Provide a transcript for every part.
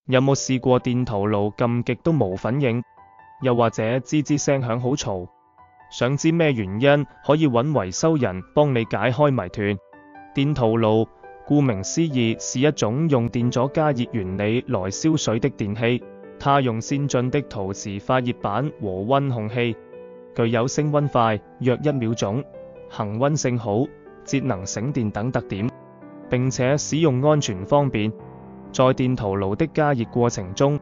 有冇試過電陶爐撳極都冇反應？又或者吱吱聲響好嘈？想知咩原因？可以揾維修人幫你解開謎團。電陶爐顧名思義是一種用電阻加熱原理來燒水的電器，它用先進的陶瓷發熱板和溫控器，具有升溫快約1秒鐘、恆溫性好、節能省電等特點，並且使用安全方便。在電陶爐的加熱過程中，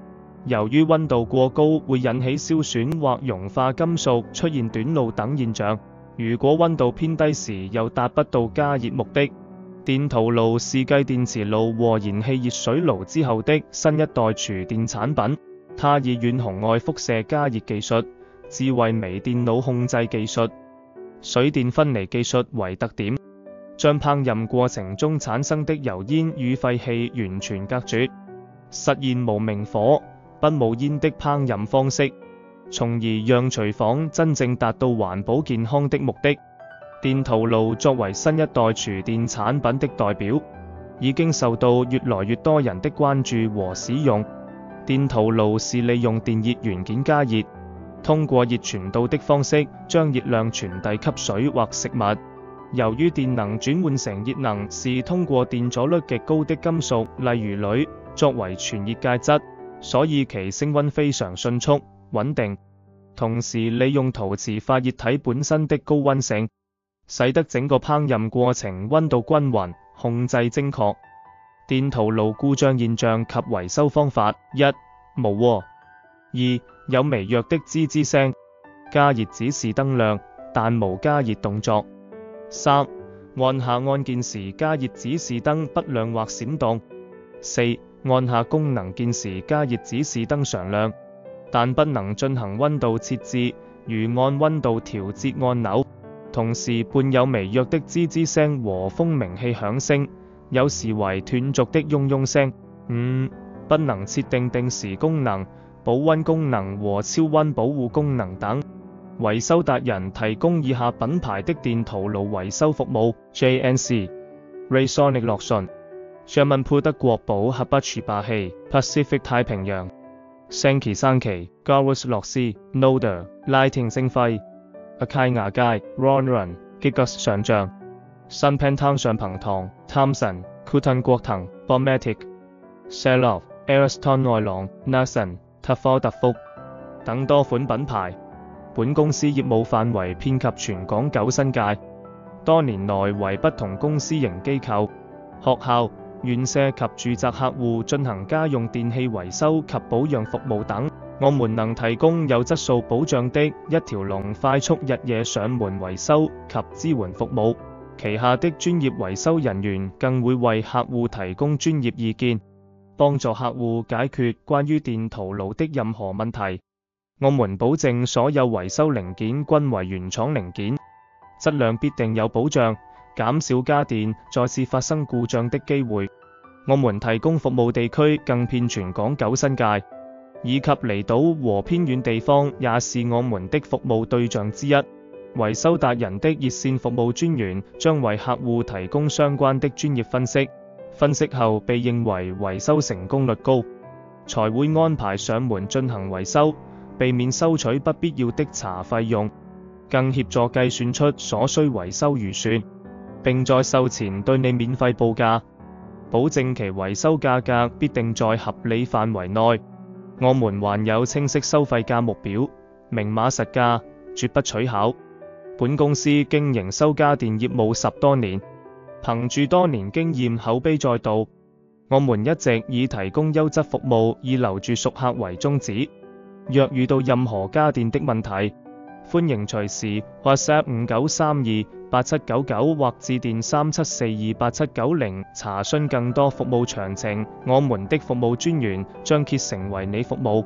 由於溫度過高會引起燒損或融化金屬，出現短路等現象。如果溫度偏低時又達不到加熱目的。電陶爐是繼電磁爐和燃氣熱水爐之後的新一代廚電產品，它以遠紅外輻射加熱技術、智慧微電腦控制技術、水電分離技術為特點，將烹飪過程中產生的油煙與廢氣完全隔絕，實現無明火、不冒煙的烹飪方式，從而讓廚房真正達到環保健康的目的。電陶爐作為新一代廚電產品的代表，已經受到越來越多人的關注和使用。電陶爐是利用電熱元件加熱，通過熱傳導的方式將熱量傳遞給水或食物。由於電能轉換成熱能是通過電阻率極高的金屬，例如鋁，作為傳熱介質，所以其升溫非常迅速、穩定。同時利用陶瓷發熱體本身的高溫性，使得整個烹飪過程溫度均勻、控制精確。電陶爐故障現象及維修方法： 1. 無禍 2. 有微弱的吱吱聲，加熱指示燈亮，但無加熱動作。 3. 按下按鍵時加熱指示燈不亮或閃動。 4. 按下功能鍵時加熱指示燈常亮，但不能進行溫度設置，如按溫度調節按鈕。同時伴有微弱的吱吱聲和蜂鳴器響聲，有時為斷續的嗡嗡聲。 5. 不能設定定時功能、保溫功能和超溫保護功能等。維修達人提供以下品牌的電陶爐維修服務： JNC、Raysonic 樂順、Sherman Pool 德國寶合不處霸氣、Pacific 太平洋、Sankey 山崎、Garrus 樂斯、Noder、Lighting 星輝、Akai 亞佳、Ronron、Gigas 上將、新 Pentown 上彭堂、Thomson、Kuton 國騰、Bomatic、Selov、Ariston 愛朗、Nason、特科特福等多款品牌。本公司業務範圍遍及全港9新界，多年來為不同公私營機構、學校、院舍及住宅客戶進行家用電器維修及保養服務等。我們能提供有質素保障的一條龍快速日夜上門維修及支援服務，旗下的專業維修人員更會為客戶提供專業意見，幫助客戶解決關於電陶爐的任何問題。我們保證所有維修零件均為原廠零件，質量必定有保障，減少家電再次發生故障的機會。我們提供服務地區更遍全港9新界，以及離島和偏遠地方也是我們的服務對象之一。維修達人的熱線服務專員將為客戶提供相關的專業分析，分析後被認為維修成功率高，才會安排上門進行維修，避免收取不必要的查費用，更協助計算出所需維修預算，並在售前對你免費報價，保證其維修價格必定在合理範圍內。我們還有清晰收費價目表，明碼實價，絕不取巧。本公司經營收家電業務10多年，憑住多年經驗口碑載道，我們一直以提供優質服務以留住熟客為宗旨。若遇到任何家電的問題，歡迎隨時 WhatsApp 59328799或致電37428790查詢更多服務詳情。我們的服務專員將竭誠為你服務。